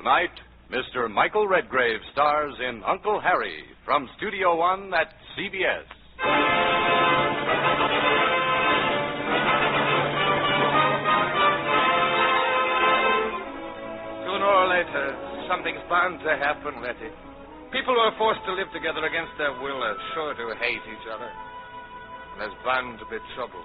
Tonight, Mr. Michael Redgrave stars in Uncle Harry from Studio One at CBS. Sooner or later, something's bound to happen, Letty. People who are forced to live together against their will are sure to hate each other. And there's bound to be trouble.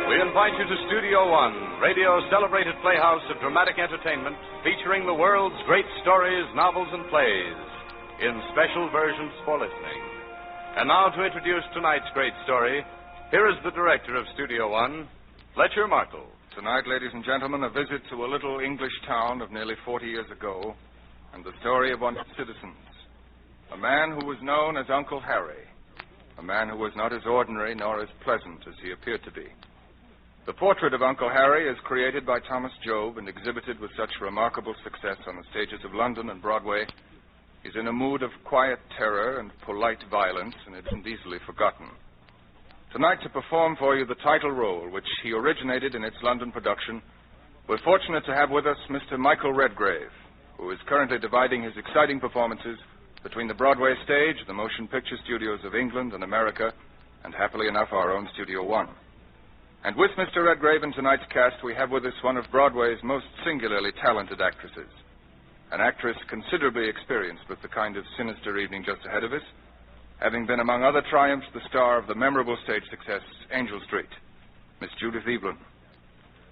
We invite you to Studio One, radio's celebrated playhouse of dramatic entertainment, featuring the world's great stories, novels, and plays, in special versions for listening. And now to introduce tonight's great story, here is the director of Studio One, Fletcher Markle. Tonight, ladies and gentlemen, a visit to a little English town of nearly 40 years ago, and the story of one of its citizens, a man who was known as Uncle Harry, a man who was not as ordinary nor as pleasant as he appeared to be. The portrait of Uncle Harry is created by Thomas Job and exhibited with such remarkable success on the stages of London and Broadway. He's in a mood of quiet terror and polite violence, and it isn't easily forgotten. Tonight, to perform for you the title role, which he originated in its London production, we're fortunate to have with us Mr. Michael Redgrave, who is currently dividing his exciting performances between the Broadway stage, the motion picture studios of England and America, and happily enough, our own Studio One. And with Mr. Redgrave in tonight's cast, we have with us one of Broadway's most singularly talented actresses, an actress considerably experienced with the kind of sinister evening just ahead of us, having been, among other triumphs, the star of the memorable stage success, Angel Street, Miss Judith Evelyn.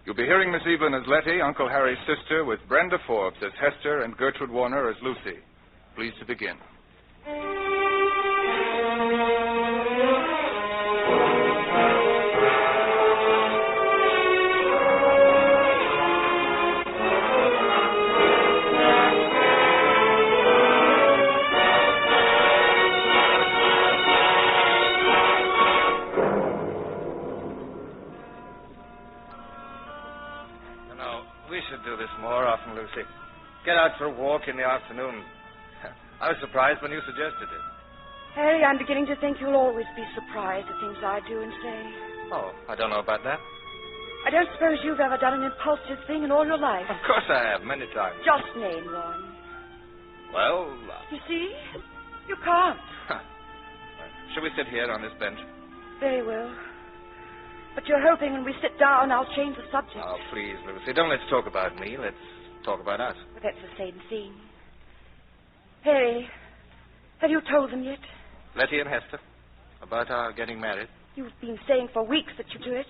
You'll be hearing Miss Evelyn as Letty, Uncle Harry's sister, with Brenda Forbes as Hester and Gertrude Warner as Lucy. Please to begin. Do this more often, Lucy. Get out for a walk in the afternoon. I was surprised when you suggested it. Harry, I'm beginning to think you'll always be surprised at things I do and say. Oh, I don't know about that. I don't suppose you've ever done an impulsive thing in all your life. Of course I have, many times. Just name one. Well... You see? You can't. Shall we sit here on this bench? Very well. But you're hoping when we sit down I'll change the subject. Oh, please, Lucy. Don't let's talk about me. Let's talk about us. But that's the same thing. Harry, have you told them yet? Letty and Hester. About our getting married. You've been saying for weeks that you do it.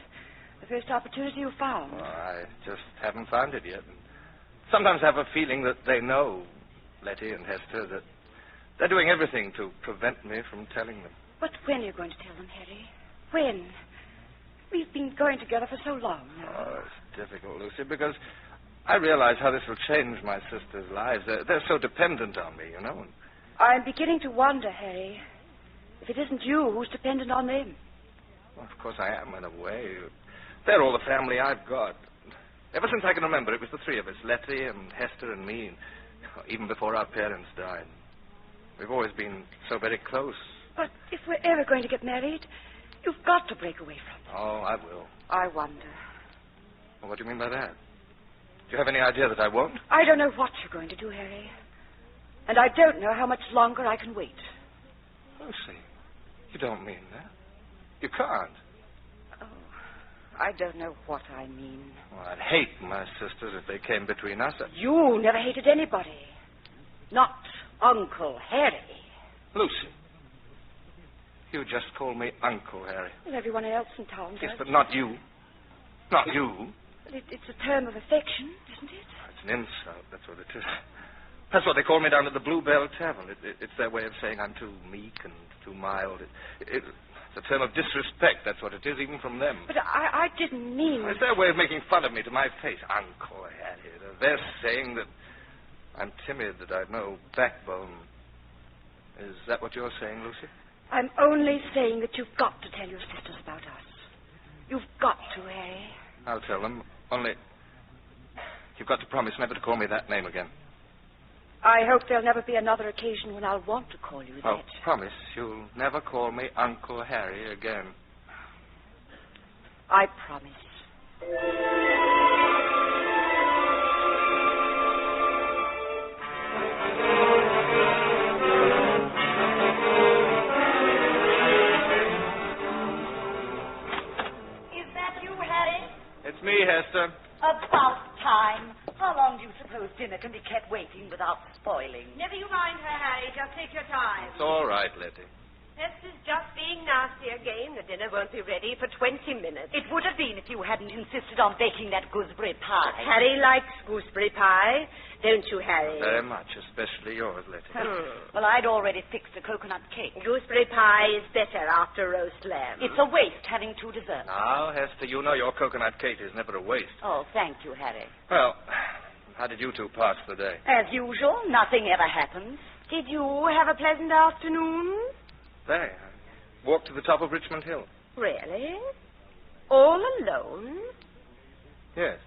The first opportunity you found. Well, I just haven't found it yet. Sometimes I have a feeling that they know, Letty and Hester, that they're doing everything to prevent me from telling them. But when are you going to tell them, Harry? When? We've been going together for so long now. Oh, it's difficult, Lucy, because I realize how this will change my sisters' lives. They're so dependent on me, you know. I'm beginning to wonder, Harry, if it isn't you who's dependent on them. Well, of course I am, in a way. They're all the family I've got. Ever since I can remember, it was the three of us, Letty and Hester and me, and even before our parents died. We've always been so very close. But if we're ever going to get married, you've got to break away from them. Oh, I will. I wonder. Well, what do you mean by that? Do you have any idea that I won't? I don't know what you're going to do, Harry. And I don't know how much longer I can wait. Lucy, you don't mean that. You can't. Oh, I don't know what I mean. Well, I'd hate my sisters if they came between us. You never hated anybody. Not Uncle Harry. Lucy. You just call me Uncle Harry. Well, everyone else in town does. Yes, but not you. Not you. Well, it's a term of affection, isn't it? It's an insult, that's what it is. That's what they call me down at the Bluebell Tavern. It's their way of saying I'm too meek and too mild. It's a term of disrespect, that's what it is, even from them. But I didn't mean... It's their way of making fun of me to my face. Uncle Harry. They're saying that I'm timid, that I've no backbone. Is that what you're saying, Lucy? I'm only saying that you've got to tell your sisters about us. You've got to, Harry. I'll tell them. Only, you've got to promise never to call me that name again. I hope there'll never be another occasion when I'll want to call you that. Oh, promise you'll never call me Uncle Harry again. I promise. Is that you, Harry? It's me, Hester. About time. How long do you suppose dinner can be kept waiting without spoiling? Never you mind her, Harry. Just take your time. It's all right, Letty. Hester's just being nasty again. The dinner won't be ready for 20 minutes. It would have been if you hadn't insisted on baking that gooseberry pie. Harry likes gooseberry pie, don't you, Harry? Very much, especially yours, Letty. Well, I'd already fixed a coconut cake. Gooseberry pie is better after roast lamb. It's a waste having two desserts. Now, Hester, you know your coconut cake is never a waste. Oh, thank you, Harry. Well, how did you two pass the day? As usual, nothing ever happens. Did you have a pleasant afternoon? Very. I walked to the top of Richmond Hill. Really? All alone? Yes.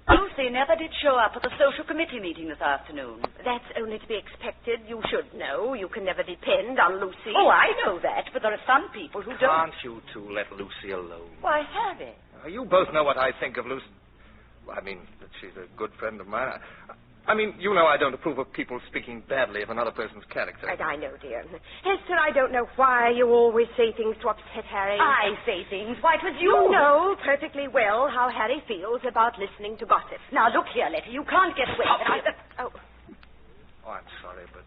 Lucy never did show up at the social committee meeting this afternoon. That's only to be expected. You should know. You can never depend on Lucy. Oh, I know that, but there are some people who don't. Can't you two let Lucy alone? Why, Harry? You both know what I think of Lucy. I mean, that she's a good friend of mine. I mean, you know I don't approve of people speaking badly of another person's character. I know, dear. Hester, I don't know why you always say things to upset Harry. I say things. Why, it was you. You know perfectly well how Harry feels about listening to gossip. Now, look here, Letty. You can't get away with it. Oh, I'm sorry, but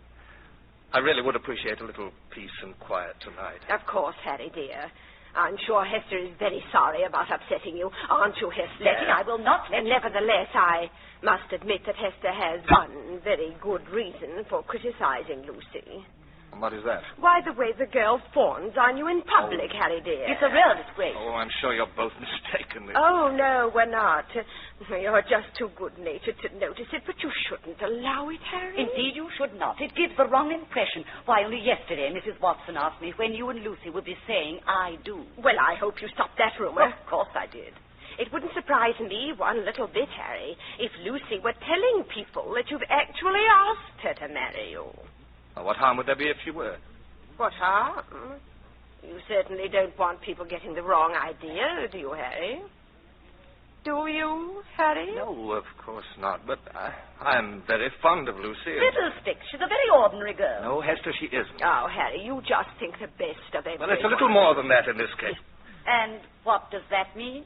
I really would appreciate a little peace and quiet tonight. of course, Harry, dear. I'm sure Hester is very sorry about upsetting you. Aren't you, Hester? Letty, I will not let you. Nevertheless, I must admit that Hester has one very good reason for criticizing Lucy. And what is that? Why, the way the girl fawns on you in public, Harry, dear. It's a real disgrace. Oh, I'm sure you're both mistaken. Oh, no, we're not. You're just too good-natured to notice it, but you shouldn't allow it, Harry. Indeed, you should not. It gives the wrong impression. Why, only yesterday Mrs. Watson asked me when you and Lucy would be saying, I do. Well, I hope you stopped that rumor. Of course I did. It wouldn't surprise me one little bit, Harry, if Lucy were telling people that you've actually asked her to marry you. Well, what harm would there be if she were? What harm? You certainly don't want people getting the wrong idea, do you, Harry? Do you, Harry? No, of course not. But I'm very fond of Lucy. Fiddlestick. She's a very ordinary girl. No, Hester, she isn't. Oh, Harry, you just think the best of everyone. Well, it's a little more than that in this case. And what does that mean?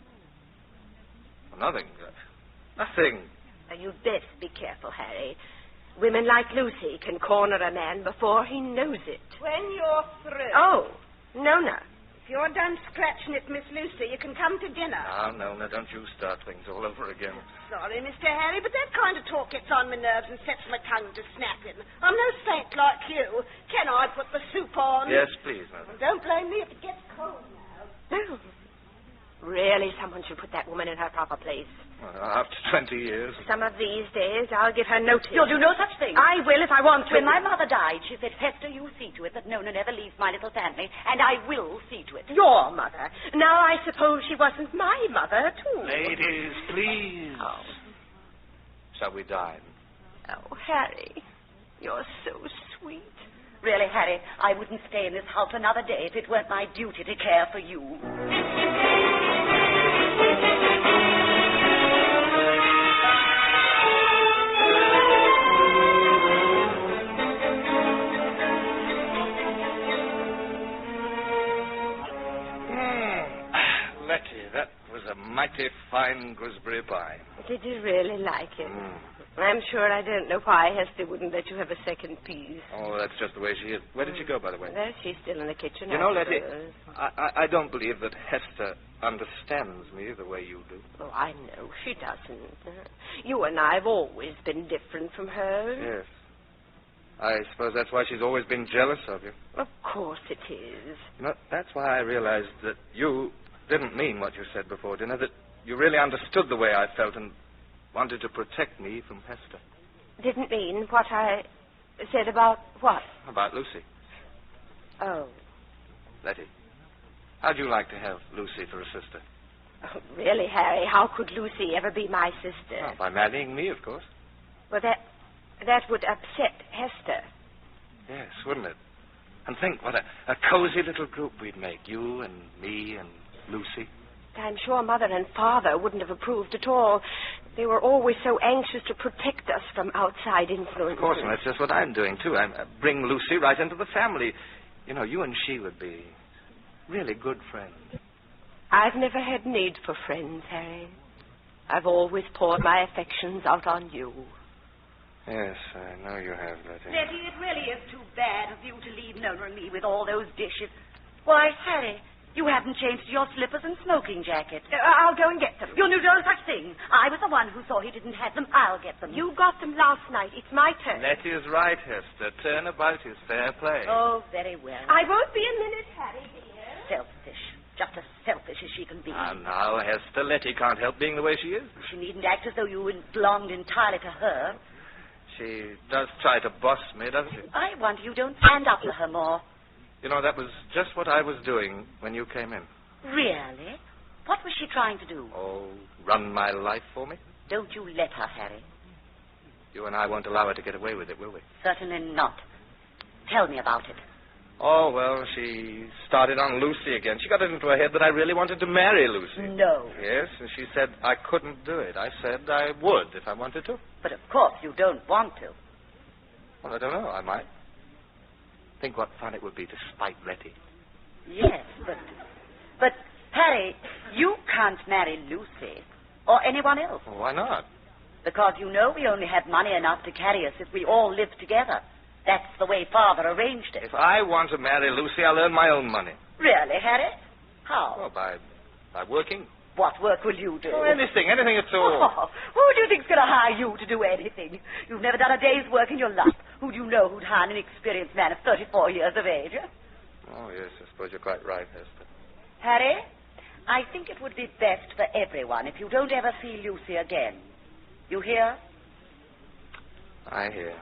Nothing. Nothing. You'd best be careful, Harry. Women like Lucy can corner a man before he knows it. When you're through. Oh, Nona. If you're done scratching it, Miss Lucy, you can come to dinner. No, don't you start things all over again. Sorry, Mr. Harry, but that kind of talk gets on my nerves and sets my tongue to snapping. I'm no saint like you. Can I put the soup on? Yes, please, Mother. Well, don't blame me if it gets cold now. Oh. Really, someone should put that woman in her proper place. Well, after 20 years. Some of these days, I'll give her notice. You'll do no such thing. I will if I want to. When my mother died, she said, Hester, you see to it that Nona never leaves my little family, and I will see to it. Your mother. Now, I suppose she wasn't my mother, too. Ladies, please. Oh. Shall we dine? Oh, Harry, you're so sweet. Really, Harry, I wouldn't stay in this house another day if it weren't my duty to care for you. Letty, that was a mighty fine gooseberry pie. Did you really like it? I'm sure I don't know why Hester wouldn't let you have a second piece. Oh, that's just the way she is. Where did she go, by the way? There, she's still in the kitchen. You know, I Letty, suppose. I don't believe that Hester understands me the way you do. Oh, I know she doesn't. You and I have always been different from her. Yes. I suppose that's why she's always been jealous of you. Of course it is. You know, that's why I realized that you didn't mean what you said before dinner, that you really understood the way I felt and wanted to protect me from Hester. Didn't mean what I said about what? About Lucy. Oh. Letty, how'd you like to have Lucy for a sister? Oh, really, Harry? How could Lucy ever be my sister? Well, by marrying me, of course. Well, That would upset Hester. Yes, wouldn't it? And think what a cozy little group we'd make. You and me and Lucy. I'm sure Mother and Father wouldn't have approved at all. They were always so anxious to protect us from outside influences. Of course, and that's just what I'm doing, too. I bring Lucy right into the family. You know, you and she would be really good friends. I've never had need for friends, Harry. I've always poured my affections out on you. Yes, I know you have, Letty. Letty, it really is too bad of you to leave Nona and me with all those dishes. Why, Harry, you haven't changed your slippers and smoking jacket. I'll go and get them. You'll do no such thing. I was the one who saw he didn't have them. I'll get them. You got them last night. It's my turn. Letty is right, Hester. Turnabout is fair play. Oh, very well. I won't be a minute, Harry, dear. Selfish. Just as selfish as she can be. Now, Hester, Letty can't help being the way she is. She needn't act as though you belonged entirely to her. She does try to boss me, doesn't she? I wonder you don't stand up to her more. You know, that was just what I was doing when you came in. Really? What was she trying to do? Oh, run my life for me? Don't you let her, Harry. You and I won't allow her to get away with it, will we? Certainly not. Tell me about it. Oh, well, she started on Lucy again. She got it into her head that I really wanted to marry Lucy. No. Yes, and she said I couldn't do it. I said I would if I wanted to. But of course you don't want to. Well, I don't know. I might. Think what fun it would be to spite Letty. Yes, but Harry, you can't marry Lucy or anyone else. Well, why not? Because you know we only have money enough to carry us if we all live together. That's the way Father arranged it. If I want to marry Lucy, I'll earn my own money. Really, Harry? How? Well, by working. What work will you do? Oh, anything at all. Oh, who do you think's going to hire you to do anything? You've never done a day's work in your life. Who do you know who'd hire an inexperienced man of 34 years of age? Oh, yes, I suppose you're quite right, Hester. Harry, I think it would be best for everyone if you don't ever see Lucy again. You hear? I hear.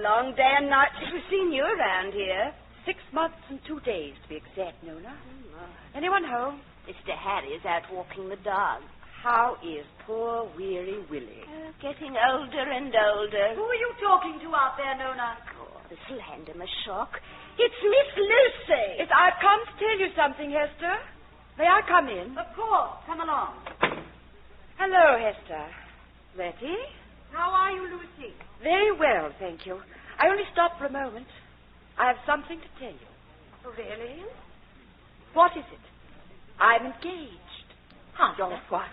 Long day and night since we've seen you around here. 6 months and 2 days, to be exact, Nona. Anyone home? Mr. Harry's out walking the dog. How is poor, weary Willie? Getting older and older. Who are you talking to out there, Nona? Oh, this'll hand him a shock. It's Miss Lucy. I've come to tell you something, Hester. May I come in? Of course. Come along. Hello, Hester. Letty? How are you, Lucy? Very well, thank you. I only stopped for a moment. I have something to tell you. Oh, really? What is it? I'm engaged. Don't what?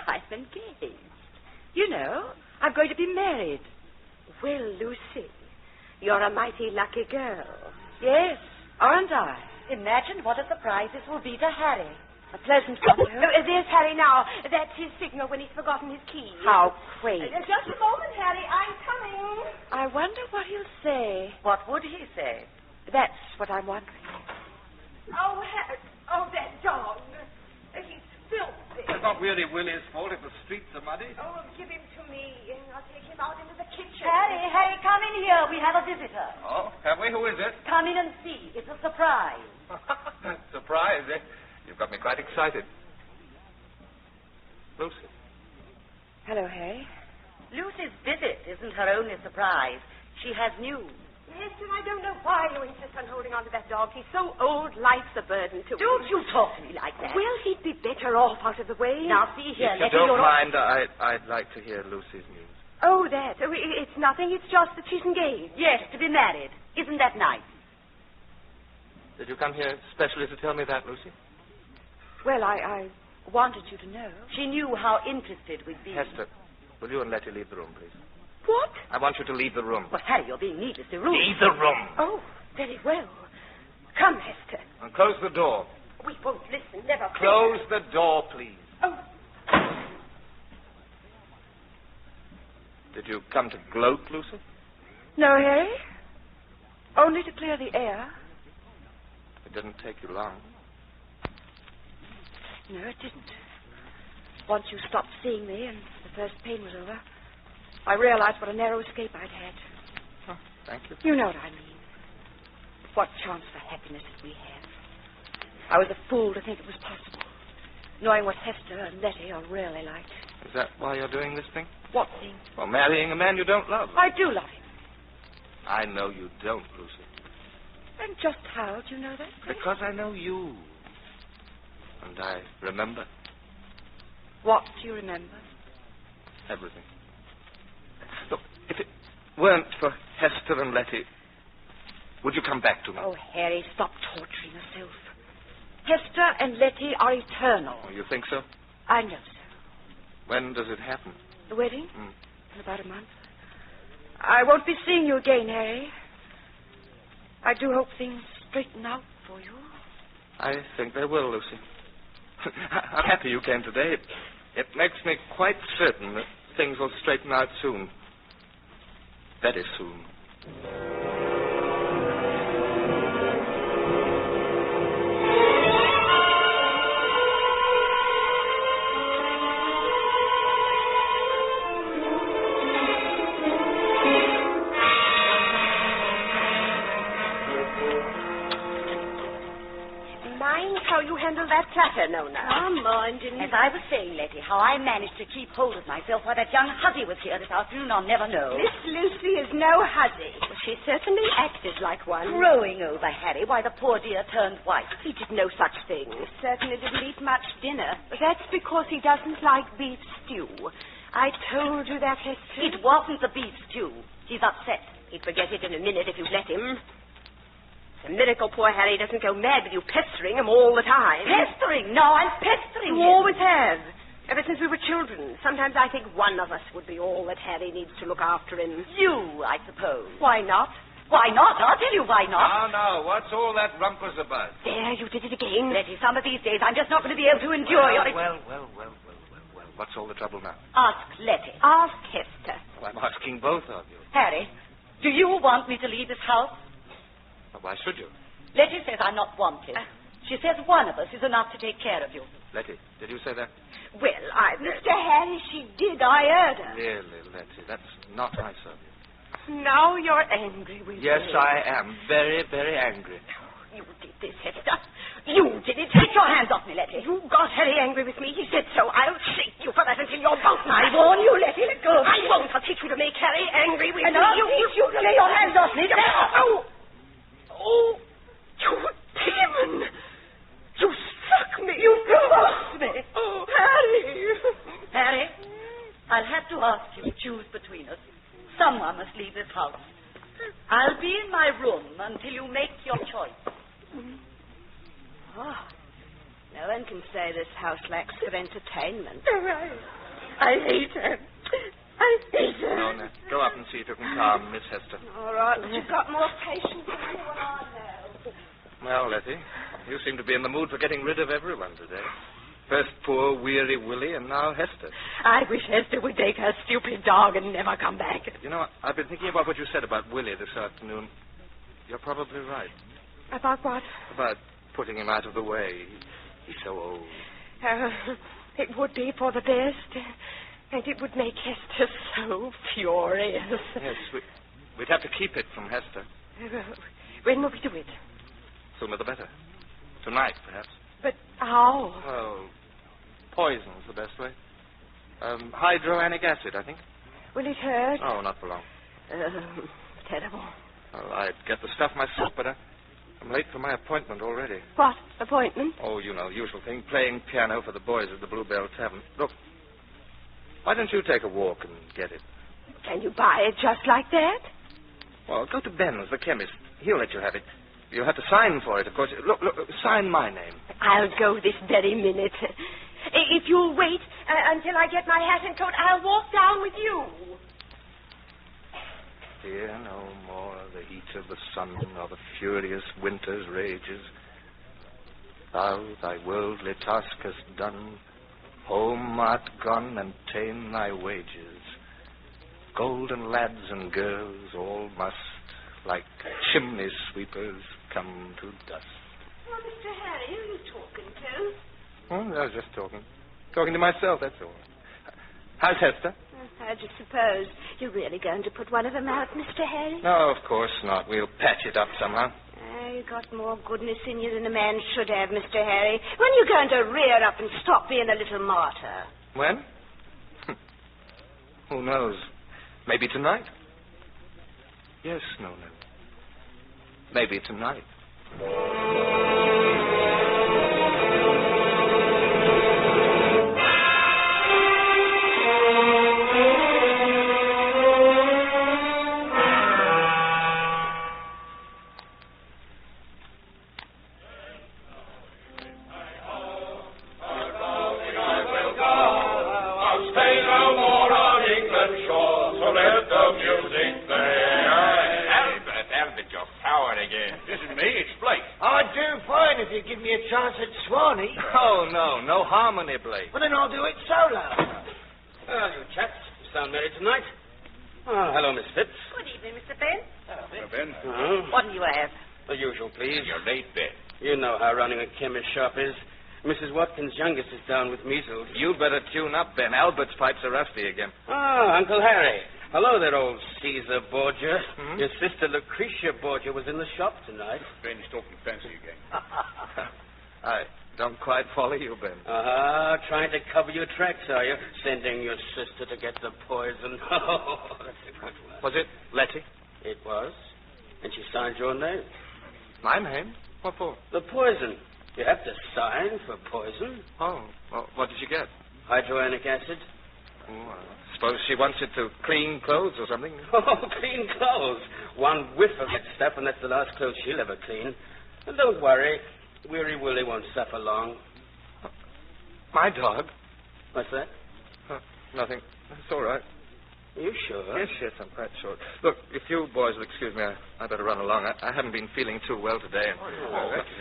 I'm engaged. You know, I'm going to be married. Well, Lucy, you're a mighty lucky girl. Yes, aren't I? Imagine what a surprise this will be to Harry. A pleasant one. There's Harry now. That's his signal when he's forgotten his key. How quaint. Just a moment, Harry. I'm coming. I wonder what he'll say. What would he say? That's what I'm wondering. Oh, Harry. Oh, that dog. He's filthy. It's not really Willie's fault if the streets are muddy. Oh, give him to me. I'll take him out into the kitchen. Harry, come in here. We have a visitor. Oh, have we? Who is it? Come in and see. It's a surprise. Surprise, eh? You've got me quite excited. Lucy. Hello, Harry. Lucy's visit isn't her only surprise. She has news. Yes, and I don't know why you insist on holding on to that dog. He's so old, life's a burden to him. Don't you talk to me like that. Well, he'd be better off out of the way. Now, see here, If you don't mind, I'd like to hear Lucy's news. Oh, that. Oh, it's nothing. It's just that she's engaged. Yes, to be married. Isn't that nice? Did you come here specially to tell me that, Lucy? Well, I wanted you to know. She knew how interested we'd be. Hester, will you and Letty leave the room, please? What? I want you to leave the room. Well, Harry, you're being needlessly rude. Leave the room. Oh, very well. Come, Hester. And close the door. We won't listen. Never. Close the door, please. Oh. Did you come to gloat, Lucy? No, Harry. Only to clear the air. It didn't take you long. No, it didn't. Once you stopped seeing me and the first pain was over, I realized what a narrow escape I'd had. Oh, thank you. You know what I mean. What chance for happiness did we have? I was a fool to think it was possible, knowing what Hester and Letty are really like. Is that why you're doing this thing? What thing? Well, marrying a man you don't love. I do love him. I know you don't, Lucy. And just how do you know that? Because I know you. And I remember. What do you remember? Everything. Look, if it weren't for Hester and Letty, would you come back to me? Oh, Harry, stop torturing yourself. Hester and Letty are eternal. Oh, you think so? I know so. When does it happen? The wedding? In about a month. I won't be seeing you again, Harry. I do hope things straighten out for you. I think they will, Lucy. I'm happy you came today. It makes me quite certain that things will straighten out soon. Very soon. Handle that platter, Nona. I'm minding. As I was saying, Letty, how I managed to keep hold of myself while that young hussy was here this afternoon, I'll never know. Miss Lucy is no hussy. Well, she certainly acted like one. Crowing over Harry while the poor dear turned white. He did no such thing. He certainly didn't eat much dinner. But that's because he doesn't like beef stew. I told you that, Hester. It wasn't the beef stew. He's upset. He'd forget it in a minute if you'd let him. It's a miracle poor Harry doesn't go mad with you pestering him all the time. Pestering? No, I'm pestering You him. always have. Ever since we were children. Sometimes I think one of us would be all that Harry needs to look after him. You, I suppose. Why not? Why not? I'll tell you why not. Now, what's all that rumpus about? There, you did it again. Letty, some of these days I'm just not going to be able to endure your... Well. What's all the trouble now? Ask Letty. Ask Hester. Well, I'm asking both of you. Harry, do you want me to leave this house? Well, why should you? Letty says I'm not wanted. She says one of us is enough to take care of you. Letty, did you say that? Well, Mr. Harry, she did. I heard her. Really, Letty, that's not nice of you. Now you're angry with me. Yes, I am. Very, very angry. You did this, Hester. You did it. Take your hands off me, Letty. You got Harry angry with me. He said so. I'll shake you for that until you're both I mine. warn you, Letty, let go of me. I won't. I'll teach you to make Harry angry with And me. I'll teach you to lay your hands off me. Oh, you demon! You struck me. You provoked me. Oh, Harry. Harry, I'll have to ask you to choose between us. Someone must leave this house. I'll be in my room until you make your choice. Oh, no one can say this house lacks good entertainment. I hate her. I hate her. No, Nat. Go up and see if you can calm Miss Hester. All right, but you've got more patience than anyone I know. Well, Letty, you seem to be in the mood for getting rid of everyone today. First poor, weary Willie, and now Hester. I wish Hester would take her stupid dog and never come back. You know, I've been thinking about what you said about Willie this afternoon. You're probably right. About what? About putting him out of the way. He's so old. It would be for the best. And it would make Hester so furious. Yes, we'd have to keep it from Hester. When will we do it? Sooner the better. Tonight, perhaps. But how? Oh, poison's the best way. Hydroanic acid, I think. Will it hurt? Oh, not for long. Terrible. Well, I'd get the stuff myself, but I'm late for my appointment already. What appointment? Oh, you know, usual thing. Playing piano for the boys at the Bluebell Tavern. Look, why don't you take a walk and get it? Can you buy it just like that? Well, go to Ben's, the chemist. He'll let you have it. You'll have to sign for it, of course. Look, sign my name. I'll go this very minute. If you'll wait until I get my hat and coat, I'll walk down with you. Fear no more the heat of the sun or the furious winter's rages. Thou thy worldly task hast done, home art gone and ta'en thy wages. golden lads and girls all must, like chimney sweepers, come to dust. Oh, Mr. Harry, who are you talking to? Oh, I was just talking. Talking to myself, that's all. How's Hester? I just suppose you're really going to put one of them out, Mr. Harry? No, of course not. We'll patch it up somehow. You got more goodness in you than a man should have, Mr. Harry. When are you going to rear up and stop being a little martyr? When? Who knows? Maybe tonight? Yes, no. Maybe tonight. No harmony, Blake. Well, then I'll do it solo. Well, you chaps, you sound merry tonight. Oh, hello, Miss Phipps. Good evening, Mr. Ben. Hello, Ben. What do you have? The usual, please. You're late, Ben. You know how running a chemist shop is. Mrs. Watkins' youngest is down with measles. You better tune up, Ben. Albert's pipes are rusty again. Ah, Uncle Harry. Hello there, old Caesar Borgia. Mm-hmm. Your sister Lucretia Borgia was in the shop tonight. Ben's talking fancy again. I don't quite follow you, Ben. Trying to cover your tracks, are you? Sending your sister to get the poison. Oh, that's a good one. Was it Letty? It was. And she signed your name. My name? What for? The poison. You have to sign for poison. Oh, well, what did she get? Hydroanic acid. Oh, I suppose she wants it to clean clothes or something. Oh, clean clothes. One whiff of that stuff, and that's the last clothes she'll ever clean. And don't worry. Weary Willie won't suffer long. My dog? What's that? Nothing. It's all right. Are you sure? Yes, I'm quite sure. Look, if you boys will excuse me, I better run along. I haven't been feeling too well today.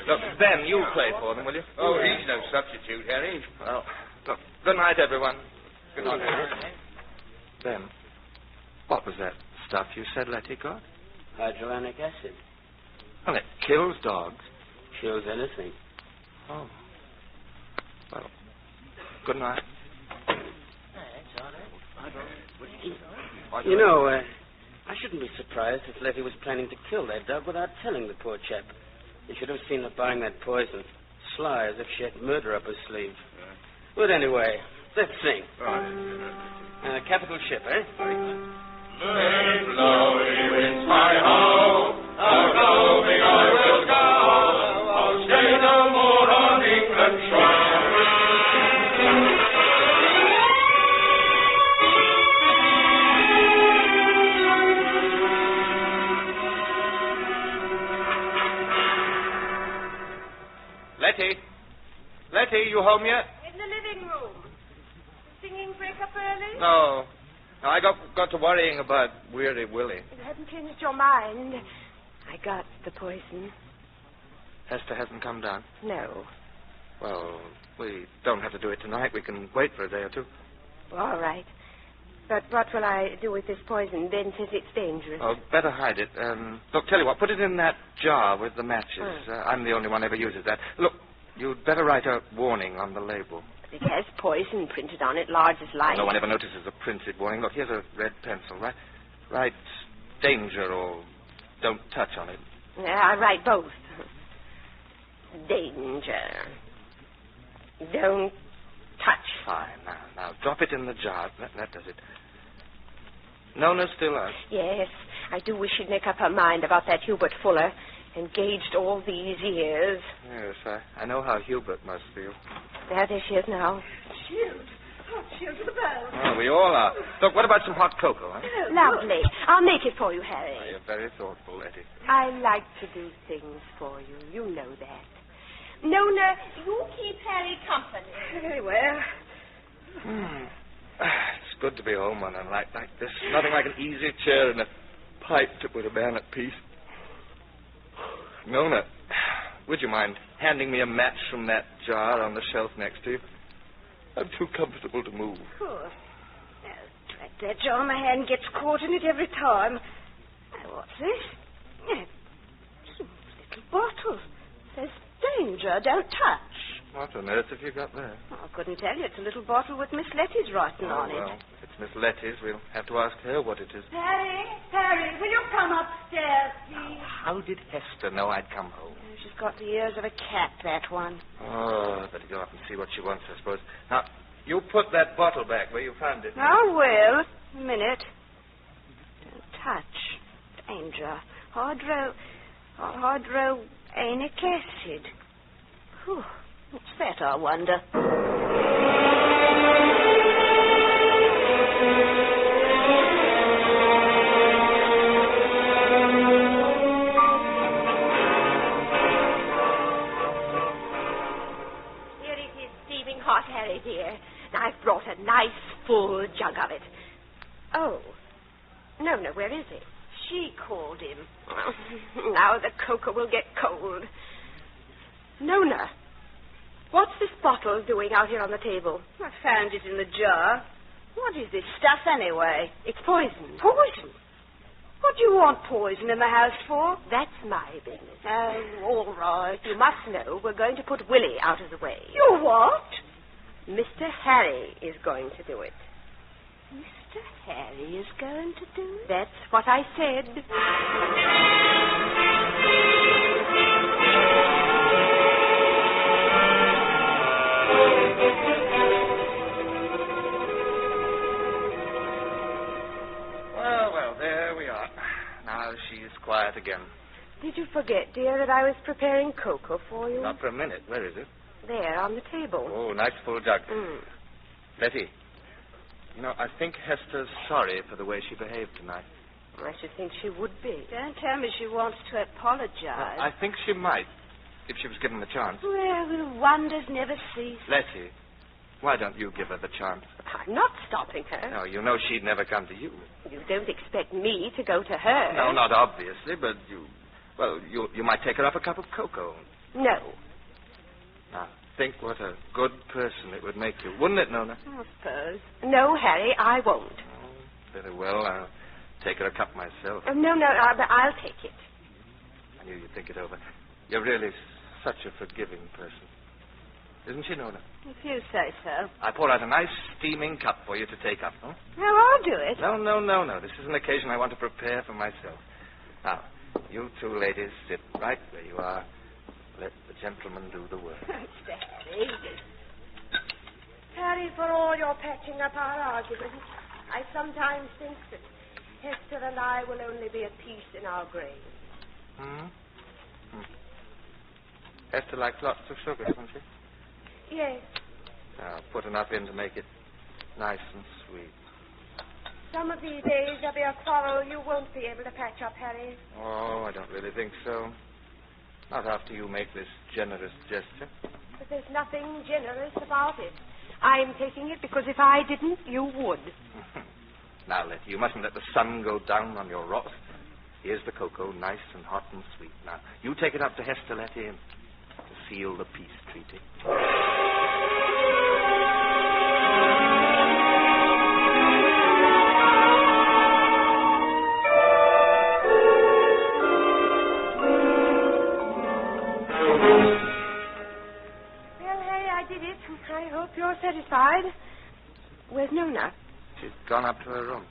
Look, Ben, you play for them, will you? Oh, he's no substitute, Harry. Well, look, good night, everyone. Good night, Harry. Ben, what was that stuff you said Letty got? Hydroanic acid. Well, it kills dogs. Kills anything. Oh. Well, good night. You know, I shouldn't be surprised if Letty was planning to kill that dog without telling the poor chap. You should have seen her buying that poison. Sly, as if she had murder up her sleeve. But anyway, let's sing. Capital ship, eh? Let Lowry winds my hoe, a-roving I will go. I'll stay no more on England's shore. Letty, you home yet? In the living room. Singing break up early? No, I got to worrying about Weary Willie. You haven't changed your mind. I got the poison. Hester hasn't come down? No. Well, we don't have to do it tonight. We can wait for a day or two. All right. But what will I do with this poison? Ben says it's dangerous. Oh, better hide it. Look, tell you what, put it in that jar with the matches. I'm the only one ever uses that. Look, you'd better write a warning on the label. It has poison printed on it, large as life. No one ever notices a printed warning. Look, here's a red pencil. Write danger or don't touch on it. I write both. Danger. Don't touch. Fine. Now, drop it in the jar. That does it. Nona still us? Yes. I do wish she'd make up her mind about that Hubert Fuller. Engaged all these years. Yes, I know how Hubert must feel. There she is now. Chilled. Oh, chilled to the bone. Oh, we all are. Look, what about some hot cocoa, huh? Oh, lovely. I'll make it for you, Harry. Oh, you're very thoughtful, Letty. I like to do things for you. You know that. Nona, you keep Harry company. Very well. It's good to be home on a night like this. Nothing like an easy chair and a pipe to put a man at peace. Nona, would you mind handing me a match from that jar on the shelf next to you? I'm too comfortable to move. Of course. Oh, drat that jar. My hand gets caught in it every time. Oh, what's this? Yeah, some little bottle. Says danger, don't touch. What on earth have you got there? Oh, I couldn't tell you. It's a little bottle with Miss Letty's writing on it. Well, if it's Miss Letty's, we'll have to ask her what it is. Harry, will you come upstairs, please? How did Hester know I'd come home? She's got the ears of a cat, that one. Oh, I'd better go up and see what she wants, I suppose. Now, you put that bottle back where you found it. I will. A minute. Don't touch. Danger. Hydroanic acid. Whew. What's that, I wonder? Here it is, steaming hot, Harry, dear. Now, I've brought a nice full jug of it. Oh. No, where is it? She called him. Now the cocoa will get cold. Nona, what's this bottle doing out here on the table? I found it in the jar. What is this stuff, anyway? It's poison. Poison? What do you want poison in the house for? That's my business. Oh, all right. You must know we're going to put Willie out of the way. You what? Mr. Harry is going to do it. Mr. Harry is going to do it? That's what I said. Well, there we are. Now she's quiet again. Did you forget, dear, that I was preparing cocoa for you? Not for a minute. Where is it? There, on the table. Oh, nice full jug. Letty, you know, I think Hester's sorry for the way she behaved tonight. I should think she would be. Don't tell me she wants to apologize. I think she might, if she was given the chance. Well, wonders never cease. Letty, why don't you give her the chance? I'm not stopping her. No, you know she'd never come to you. You don't expect me to go to her. No, not obviously, but you might take her up a cup of cocoa. No. Now, think what a good person it would make you, wouldn't it, Nona? I suppose. No, Harry, I won't. Oh, very well. I'll take her a cup myself. No, I'll take it. I knew you'd think it over. You're really such a forgiving person. Isn't she, Nona? If you say so. I pour out a nice steaming cup for you to take up, huh? No, I'll do it. No. This is an occasion I want to prepare for myself. Now, you two ladies sit right where you are. Let the gentleman do the work. Mr. Harry. Harry, for all your patching up our arguments, I sometimes think that Hester and I will only be at peace in our graves. Hester likes lots of sugar, doesn't she? Yes. Now, put enough in to make it nice and sweet. Some of these days there'll be a quarrel you won't be able to patch up, Harry. Oh, I don't really think so. Not after you make this generous gesture. But there's nothing generous about it. I'm taking it because if I didn't, you would. Now, Letty, you mustn't let the sun go down on your wrath. Here's the cocoa, nice and hot and sweet. Now, you take it up to Hester, Letty, and to seal the peace treaty. I hope you're satisfied. Where's Nona? She's gone up to her room.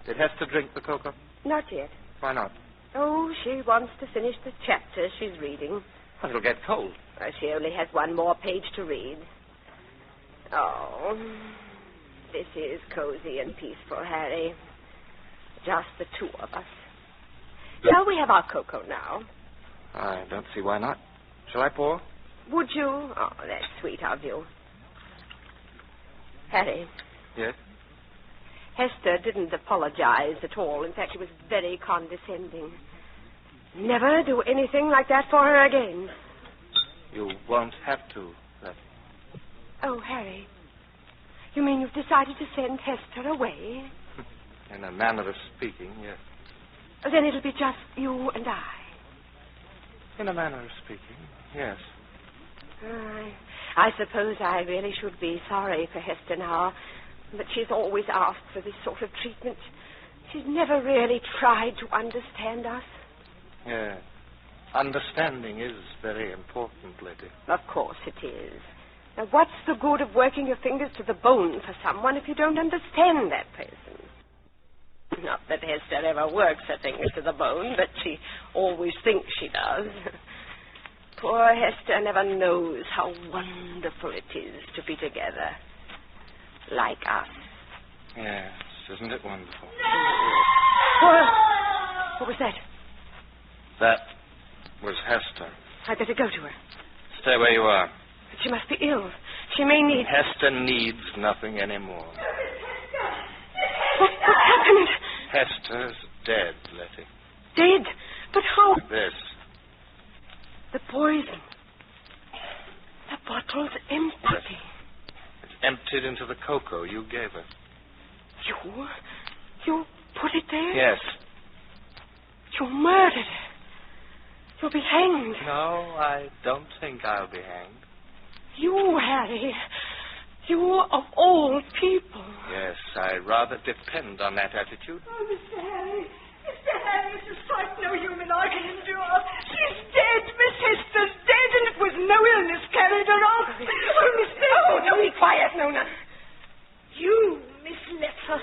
Did Hester drink the cocoa? Not yet. Why not? Oh, she wants to finish the chapter she's reading. Well, it'll get cold. She only has one more page to read. Oh, this is cozy and peaceful, Harry. Just the two of us. Shall we have our cocoa now? I don't see why not. Shall I pour? Would you? Oh, that's sweet of you. Harry. Yes? Hester didn't apologize at all. In fact, she was very condescending. Never do anything like that for her again. You won't have to, Letty. Oh, Harry. You mean you've decided to send Hester away? In a manner of speaking, yes. Then it'll be just you and I. In a manner of speaking, yes. I suppose I really should be sorry for Hester now. But she's always asked for this sort of treatment. She's never really tried to understand us. Yeah. Understanding is very important, Letty. Of course it is. Now, what's the good of working your fingers to the bone for someone if you don't understand that person? Not that Hester ever works her fingers to the bone, but she always thinks she does. Poor Hester never knows how wonderful it is to be together. Like us. Yes, isn't it wonderful? What was that? That was Hester. I'd better go to her. Stay where you are. She must be ill. She may need... Hester needs nothing anymore. What's happened? Hester's dead, Letty. Dead? But how... This. The poison. The bottle's empty. It's emptied into the cocoa you gave her. You put it there? Yes. You murdered her. You'll be hanged. No, I don't think I'll be hanged. You, Harry. You of all people. Yes, I rather depend on that attitude. Oh, Mr. Harry. Mr. Harry, it's a sight no human eye can endure. She's dead. Miss Hester's dead, and it was no illness carried her off. Oh, Mr. Oh, don't be quiet, Nona. You, Miss Leffer.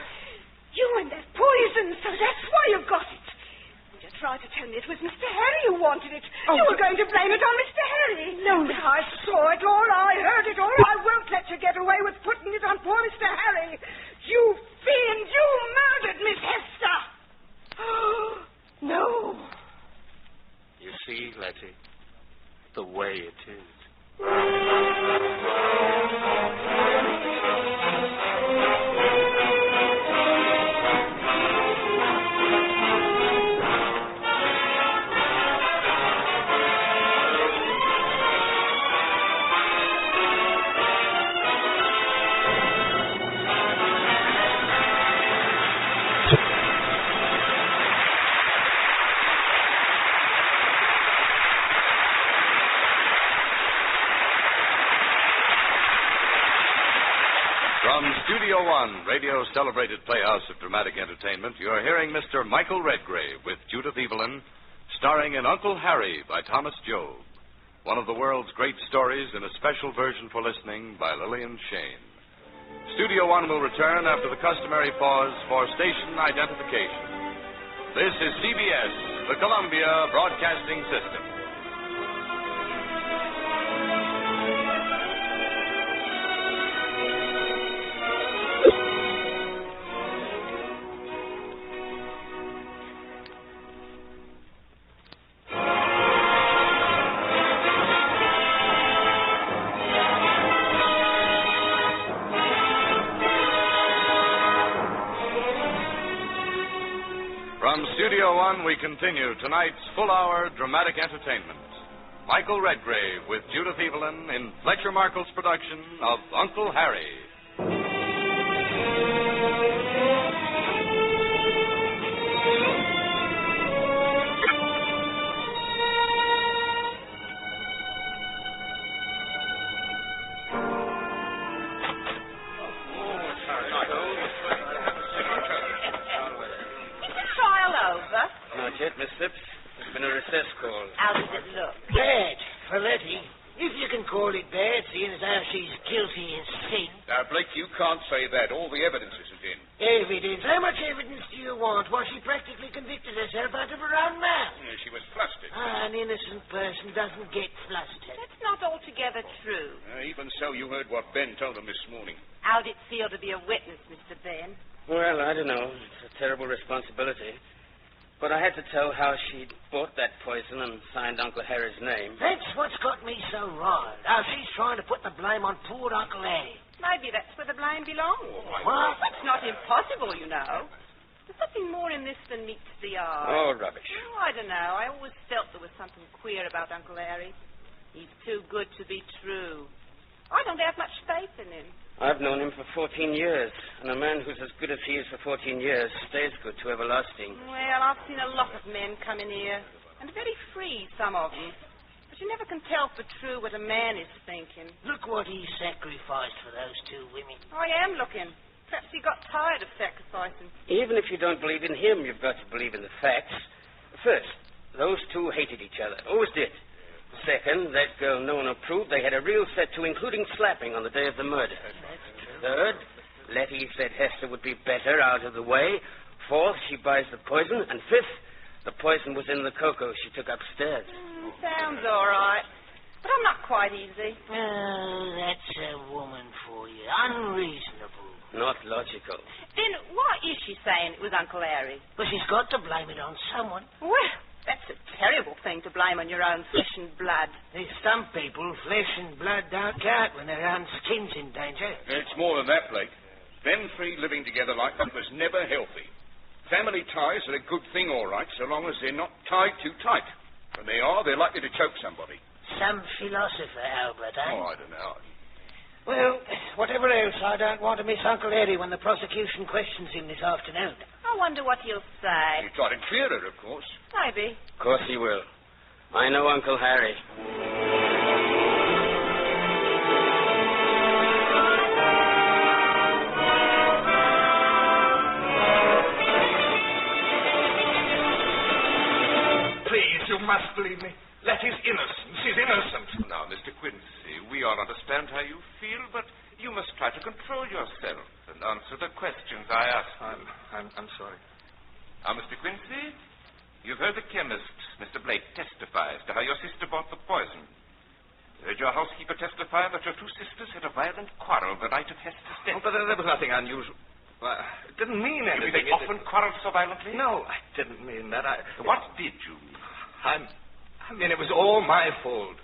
You and that poison, so that's why you got it. You tried to tell me it was Mr. Harry who wanted it. Oh, you were going to blame it on Mr. Harry. No. But I saw it all. I heard it all. I won't let you get away with putting it on poor Mr. Harry. You fiend. You murdered Miss Hester. No. You see, Letty, the way it is. From Studio One, radio's celebrated playhouse of dramatic entertainment, you're hearing Mr. Michael Redgrave with Judith Evelyn, starring in Uncle Harry by Thomas Job, one of the world's great stories in a special version for listening by Lillian Shane. Studio One will return after the customary pause for station identification. This is CBS, the Columbia Broadcasting System. From Studio One, we continue tonight's full-hour dramatic entertainment. Michael Redgrave with Judith Evelyn in Fletcher Markle's production of Uncle Harry. Not yet, Miss Phipps. There's been a recess call. How does it look? Bad for Letty, if you can call it bad, seeing as how she's guilty as sin. Now, Blake, you can't say that. All the evidence isn't in. Evidence? How much evidence do you want? Why, she practically convicted herself out of her own mouth. She was flustered. An innocent person doesn't get flustered. That's not altogether true. Even so, you heard what Ben told them this morning. How'd it feel to be a witness, Mr. Ben? Well, I don't know. It's a terrible responsibility. But I had to tell how she'd bought that poison and signed Uncle Harry's name. That's what's got me so riled. How she's trying to put the blame on poor Uncle Harry. Maybe that's where the blame belongs. What? It's not impossible, you know. There's something more in this than meets the eye. Oh, rubbish. Oh, I don't know. I always felt there was something queer about Uncle Harry. He's too good to be true. I don't have much faith in him. I've known him for 14 years, and a man who's as good as he is for 14 years stays good to everlasting. Well, I've seen a lot of men come in here, and very free, some of them. But you never can tell for true what a man is thinking. Look what he sacrificed for those two women. I am looking. Perhaps he got tired of sacrificing. Even if you don't believe in him, you've got to believe in the facts. First, those two hated each other. Always did. Second, that girl no one approved. They had a real set to, including slapping on the day of the murder. Third, Letty said Hester would be better out of the way. Fourth, she buys the poison. And fifth, the poison was in the cocoa she took upstairs. Sounds all right. But I'm not quite easy. Oh, that's a woman for you. Unreasonable. Not logical. Then why is she saying it was Uncle Harry? Well, she's got to blame it on someone. Well, that's a terrible thing to blame on your own flesh and blood. There's some people, flesh and blood don't count when their own skin's in danger. It's more than that, Blake. Them three living together like that was never healthy. Family ties are a good thing, all right, so long as they're not tied too tight. When they are, they're likely to choke somebody. Some philosopher, Albert, eh? Oh, I don't know. Well, whatever else, I don't want to miss Uncle Harry when the prosecution questions him this afternoon. I wonder what he'll say. You try to clear her, of course. Maybe. Of course he will. I know Uncle Harry. Please, you must believe me. Letty's innocent. She's innocent. Now, Mr. Quincy, we all understand how you feel, but you must try to control yourself and answer the questions I ask. I'm sorry. Now, Mr. Quincy, you've heard the chemist, Mr. Blake, testify as to how your sister bought the poison. You heard your housekeeper testify that your two sisters had a violent quarrel the night of Hester's death. Oh, but there was nothing unusual. It didn't mean anything. They often quarreled so violently? No, I didn't mean that. What did you mean? I mean, it was all my fault.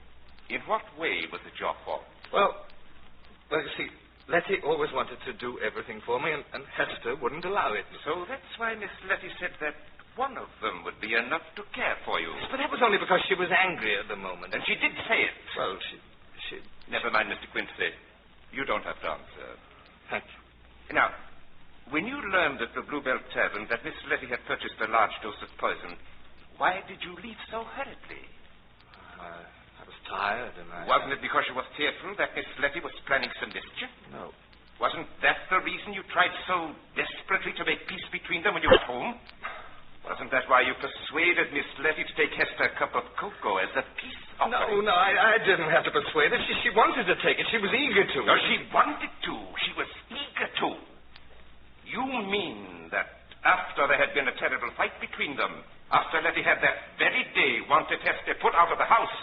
In what way was it your fault? Well, you see, Letty always wanted to do everything for me, and Hester wouldn't allow it. So that's why Miss Letty said that one of them would be enough to care for you. But that was only because she was angry at the moment. And she did say it. Well, she... Never mind, Mr. Quincy. You don't have to answer. Thank you. Now, when you learned at the Bluebell Tavern that Miss Letty had purchased a large dose of poison, why did you leave so hurriedly? I was tired, and Wasn't it because you were fearful that Miss Letty was planning some mischief? No. Wasn't that the reason you tried so desperately to make peace between them when you were home? Wasn't that why you persuaded Miss Letty to take Hester a cup of cocoa as a peace offering? No, I didn't have to persuade her. She wanted to take it. She was eager to. No, she wanted to. She was eager to. You mean that after there had been a terrible fight between them, after Letty had that very day wanted Hester put out of the house,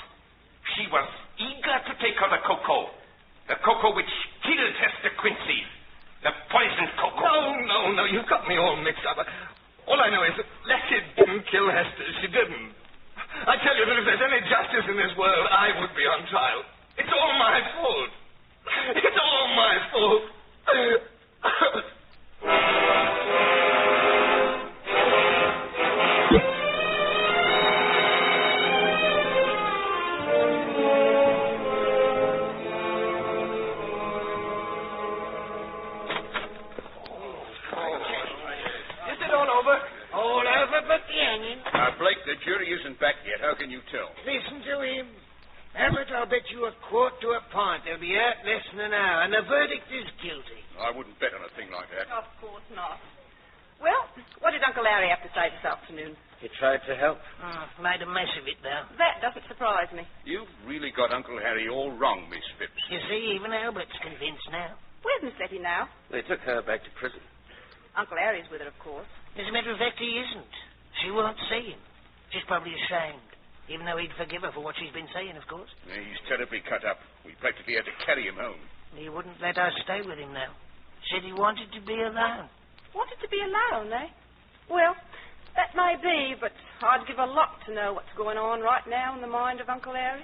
she was eager to take her the cocoa which killed Hester Quincy, the poisoned cocoa. No, you've got me all mixed up. All I know is that Letty didn't kill Hester. She didn't. I tell you that if there's any justice in this world, I would be on trial. It's all my fault. It's all my fault. Blake, the jury isn't back yet. How can you tell? Listen to him. Albert, I'll bet you a quart to a pint they'll be out less than an hour, and the verdict is guilty. I wouldn't bet on a thing like that. Of course not. Well, what did Uncle Larry have to say this afternoon? He tried to help. Made a mess of it, though. That doesn't surprise me. You've really got Uncle Harry all wrong, Miss Phipps. You see, even Albert's convinced now. Where's Miss Letty now? They took her back to prison. Uncle Harry's with her, of course. As a matter of fact, he isn't. She won't see him. She's probably ashamed, even though he'd forgive her for what she's been saying, of course. He's terribly cut up. We practically had to carry him home. He wouldn't let us stay with him now. Said he wanted to be alone. Wanted to be alone, eh? Well, that may be, but I'd give a lot to know what's going on right now in the mind of Uncle Harry.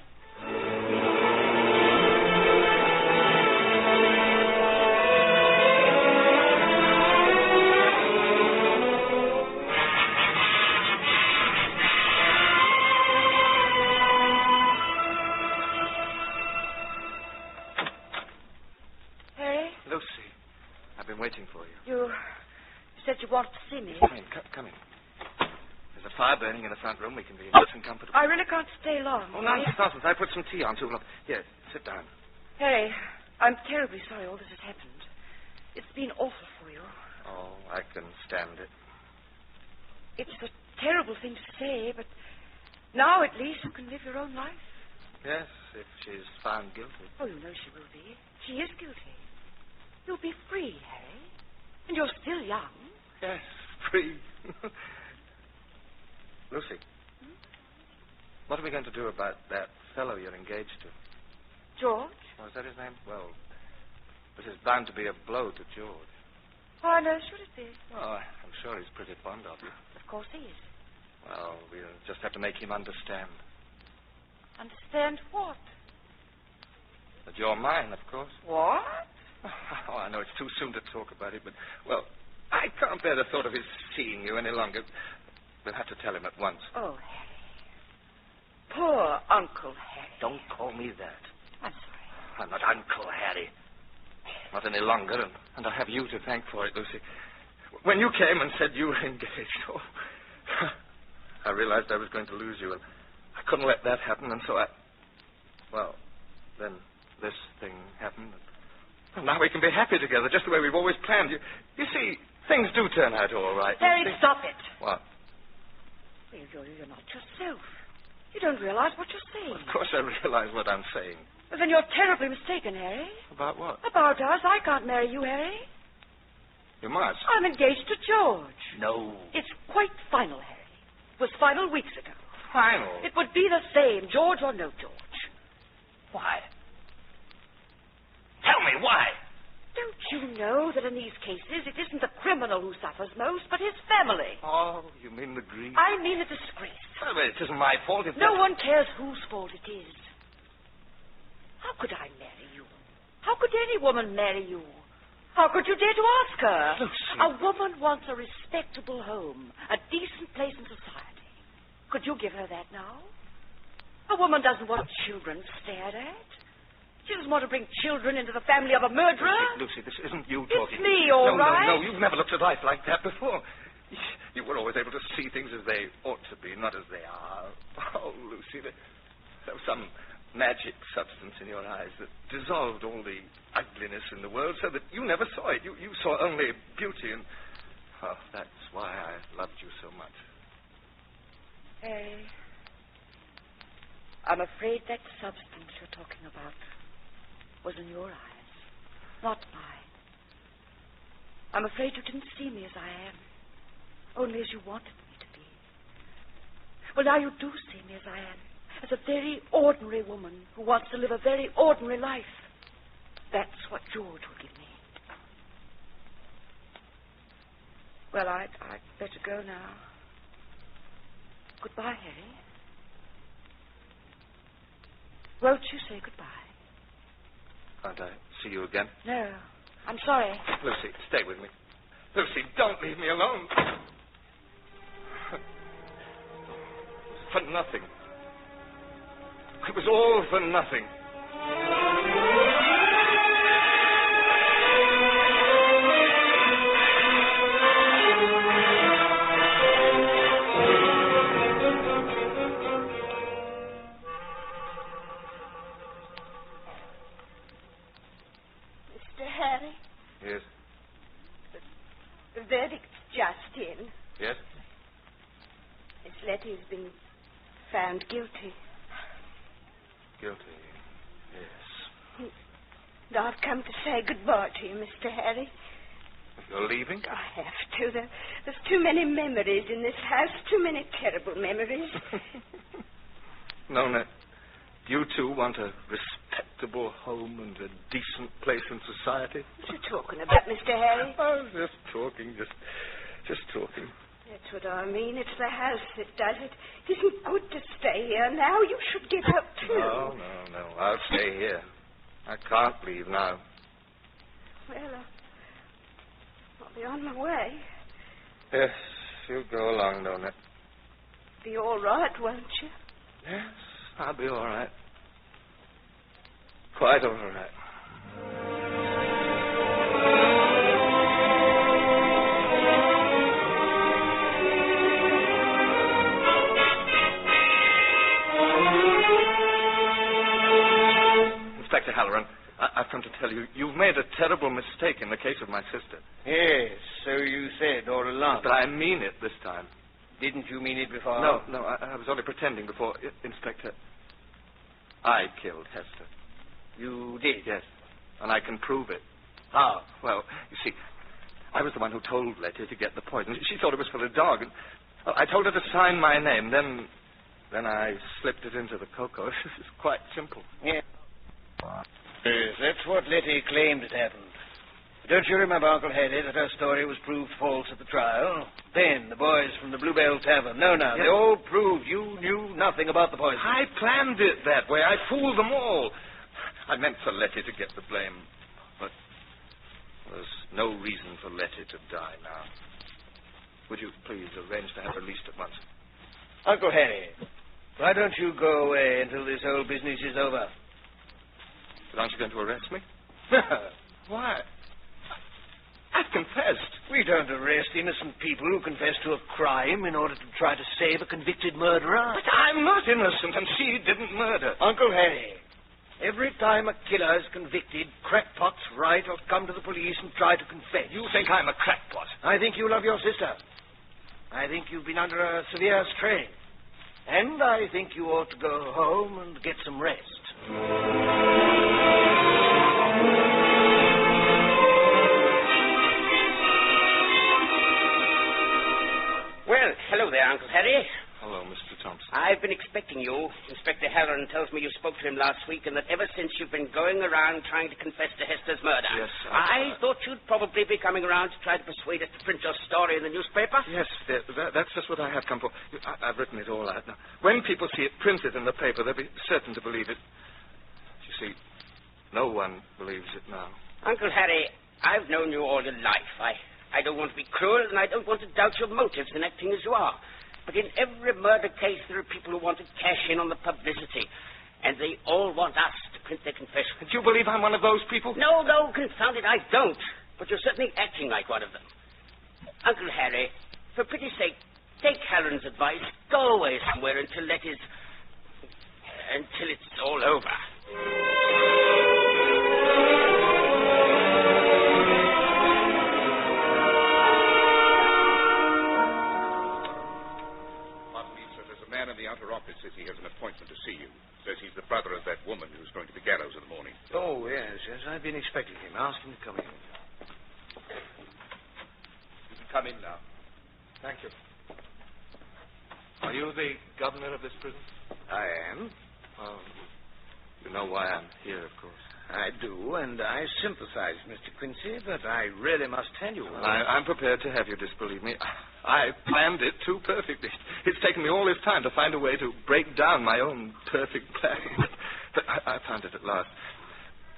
Waiting for you. You said you wanted to see me. Come in. There's a fire burning in the front room. We can be nice and comfortable. I really can't stay long. Oh, nonsense. I put some tea on, too. Look, here, sit down. Harry, I'm terribly sorry all this has happened. It's been awful for you. Oh, I can stand it. It's a terrible thing to say, but now at least you can live your own life. Yes, if she's found guilty. Oh, you know she will be. She is guilty. You'll be free, Harry. And you're still young. Yes, free. Lucy, what are we going to do about that fellow you're engaged to? George? Oh, is that his name? Well, this is bound to be a blow to George. Oh, no, should it be? Oh, I'm sure he's pretty fond of you. Of course he is. Well, we'll just have to make him understand. Understand what? That you're mine, of course. What? Oh, I know it's too soon to talk about it, but, well, I can't bear the thought of his seeing you any longer. We'll have to tell him at once. Oh, Harry. Poor Uncle Harry. Don't call me that. I'm sorry. I'm not Uncle Harry. Not any longer, and I have you to thank for it, Lucy. When you came and said you were engaged, oh, I realized I was going to lose you, and I couldn't let that happen, and so well, then this thing happened, and now we can be happy together, just the way we've always planned. You see, things do turn out all right. Harry, stop it. What? You're not yourself. You don't realize what you're saying. Well, of course I realize what I'm saying. Well, then you're terribly mistaken, Harry. About what? About us. I can't marry you, Harry. You must. I'm engaged to George. No. It's quite final, Harry. It was final weeks ago. Final? It would be the same, George or no George. Why? Tell me, why? Don't you know that in these cases it isn't the criminal who suffers most, but his family? Oh, you mean the grief? I mean the disgrace. Well, it isn't my fault if... No one cares whose fault it is. How could I marry you? How could any woman marry you? How could you dare to ask her? Lucy. A woman wants a respectable home, a decent place in society. Could you give her that now? A woman doesn't want children stared at. She doesn't want to bring children into the family of a murderer. Lucy, this isn't you It's talking. me, all right. No, you've never looked at life like that before. You were always able to see things as they ought to be, not as they are. Oh, Lucy, there was some magic substance in your eyes that dissolved all the ugliness in the world so that you never saw it. You saw only beauty, and that's why I loved you so much. Harry, I'm afraid that substance you're talking about was in your eyes, not mine. I'm afraid you didn't see me as I am, only as you wanted me to be. Well, now you do see me as I am, as a very ordinary woman who wants to live a very ordinary life. That's what George will give me. Well, I'd better go now. Goodbye, Harry. Won't you say goodbye? Can't I see you again? No. I'm sorry. Lucy, stay with me. Lucy, don't leave me alone. For nothing. It was all for nothing. Mr. Harry? Yes. The verdict's just in. Yes? Miss Letty's been found guilty. Guilty. Yes. And I've come to say goodbye to you, Mr. Harry. You're leaving? I have to. There's too many memories in this house. Too many terrible memories. No, Ned. You two want a respectable home and a decent place in society? What are you talking about, Mr. Harry? I was just talking, just talking. That's what I mean. It's the house that does it. It isn't good to stay here now. You should get out, too. No. I'll stay here. I can't leave now. Well, I'll be on my way. Yes, you'll go along, don't it? Be all right, won't you? Yes, I'll be all right. Quite all right. Inspector Halloran, I've come to tell you you've made a terrible mistake in the case of my sister. Yes, so you said all along. But I mean it this time. Didn't you mean it before? No, I was only pretending before. Inspector, I killed Hester. You did? Yes, and I can prove it. How? Well, you see, I was the one who told Letty to get the poison. She thought it was for the dog, and I told her to sign my name. Then I slipped it into the cocoa. It's quite simple. Yeah. Yes, that's what Letty claimed had happened. Don't you remember, Uncle Harry, that her story was proved false at the trial? Then the boys from the Bluebell Tavern. No, yes. They all proved you knew nothing about the poison. I planned it that way. I fooled them all. I meant for Letty to get the blame. But there's no reason for Letty to die now. Would you please arrange to have her released at once? Uncle Harry, why don't you go away until this whole business is over? But aren't you going to arrest me? Why? I've confessed. We don't arrest innocent people who confess to a crime in order to try to save a convicted murderer. But I'm not innocent, and she didn't murder. Uncle Harry, every time a killer is convicted, crackpots write or come to the police and try to confess. You think I'm a crackpot? I think you love your sister. I think you've been under a severe strain. And I think you ought to go home and get some rest. Well, hello there, Uncle Harry. Hello, Mr. Thompson. I've been expecting you. Inspector Halloran tells me you spoke to him last week and that ever since you've been going around trying to confess to Hester's murder. Yes, I thought you'd probably be coming around to try to persuade us to print your story in the newspaper. Yes, that's just what I have come for. I've written it all out now. When people see it printed in the paper, they'll be certain to believe it. You see, no one believes it now. Uncle Harry, I've known you all your life. I don't want to be cruel, and I don't want to doubt your motives in acting as you are. But in every murder case, there are people who want to cash in on the publicity. And they all want us to print their confession. Do you believe I'm one of those people? No, confound it, I don't. But you're certainly acting like one of them. Uncle Harry, for pity's sake, take Halloran's advice. Go away somewhere until it's all over. In the outer office says he has an appointment to see you. Says he's the brother of that woman who's going to the gallows in the morning. Oh, yes. I've been expecting him. Ask him to come in. You can come in now. Thank you. Are you the governor of this prison? I am. Oh, you know why I'm here, of course. I do, and I sympathize, Mr. Quincy, but I really must tell you. I'm prepared to have you disbelieve me. I planned it too perfectly. It's taken me all this time to find a way to break down my own perfect plan. But I found it at last.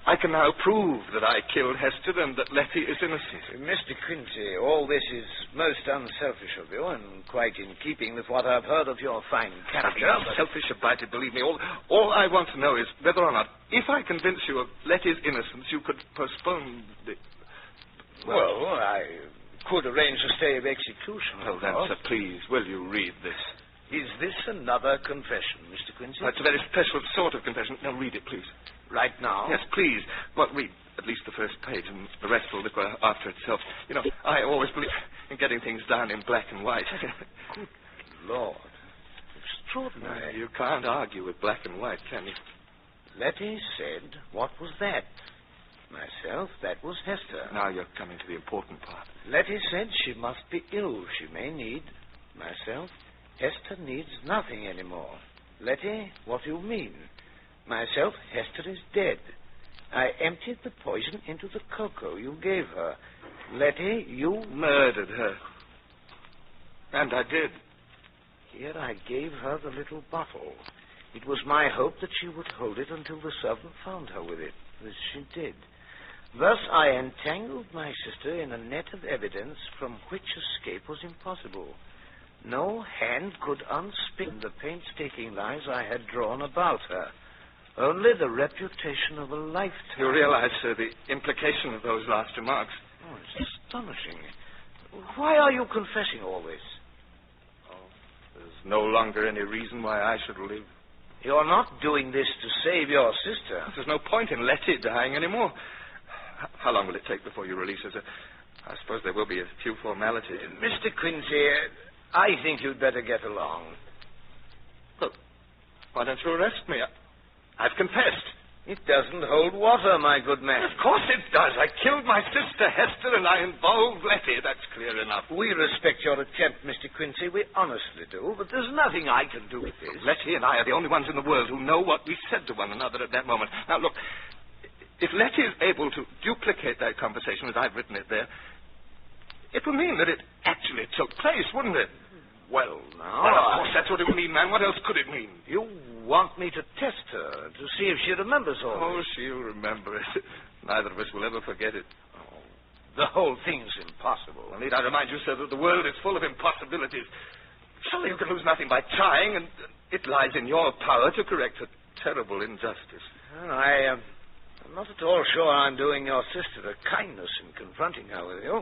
I can now prove that I killed Hester and that Letty is innocent. Mr. Quincy, all this is most unselfish of you and quite in keeping with what I've heard of your fine character. Nothing selfish about it, believe me. All I want to know is whether or not, if I convince you of Letty's innocence, you could postpone the... Well, I could arrange a stay of execution. Oh, then, sir, please, will you read this? Is this another confession, Mr. Quincy? It's a very special sort of confession. Now, read it, please. Right now? Yes, please. Well, read at least the first page, and the rest will look after itself. You know, I always believe in getting things down in black and white. Good Lord. Extraordinary. You can't argue with black and white, can you? Letty said, what was that? Myself, that was Hester. Now you're coming to the important part. Letty said she must be ill. She may need. Myself, Hester needs nothing anymore. Letty, what do you mean? Myself, Hester is dead. I emptied the poison into the cocoa you gave her. Letty, you murdered her. And I did. Here I gave her the little bottle. It was my hope that she would hold it until the servant found her with it. This she did. Thus I entangled my sister in a net of evidence from which escape was impossible. No hand could unspin the painstaking lies I had drawn about her. Only the reputation of a lifetime. You realize, sir, the implication of those last remarks? Oh, it's astonishing. Why are you confessing all this? Oh, there's no longer any reason why I should live. You're not doing this to save your sister. There's no point in Letty dying anymore. How long will it take before you release us? I suppose there will be a few formalities. Mr. Quincy, I think you'd better get along. Look, why don't you arrest me? I've confessed. It doesn't hold water, my good man. Of course it does. I killed my sister, Hester, and I involved Letty. That's clear enough. We respect your attempt, Mr. Quincy. We honestly do. But there's nothing I can do with this. Letty and I are the only ones in the world who know what we said to one another at that moment. Now, look, if Letty is able to duplicate that conversation as I've written it there, it will mean that it actually took place, wouldn't it? Well, now... Well, of course, that's what it would mean, man. What else could it mean? You want me to test her to see if she remembers all Oh, this? she'll remember it. Neither of us will ever forget it. Oh, the whole thing's impossible. Well, need I remind you, sir, that the world is full of impossibilities. Surely you can lose nothing by trying, and it lies in your power to correct a terrible injustice. Well, I'm not at all sure I'm doing your sister a kindness in confronting her with you.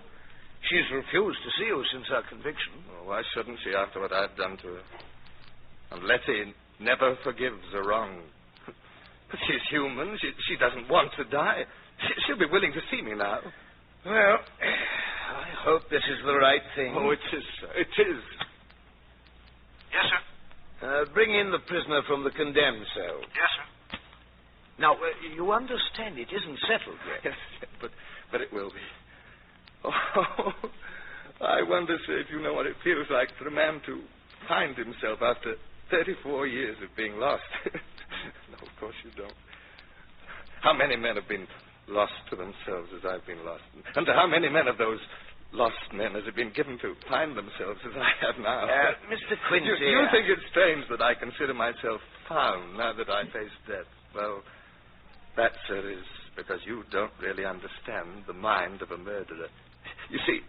She's refused to see you since her conviction. Well, why shouldn't she after what I've done to her? And Letty never forgives a wrong. But she's human. She doesn't want to die. She'll be willing to see me now. Well, I hope this is the right thing. Oh, it is, sir. It is. Yes, sir. Bring in the prisoner from the condemned cell. Yes, sir. Now, you understand it isn't settled yet. Yes, but it will be. Oh, I wonder, sir, if you know what it feels like for a man to find himself after 34 years of being lost. No, of course you don't. How many men have been lost to themselves as I've been lost? And to how many men of those lost men has it been given to find themselves as I have now? Mr. Quincy... You think it's strange that I consider myself found now that I face death? Well, that, sir, is because you don't really understand the mind of a murderer. You see,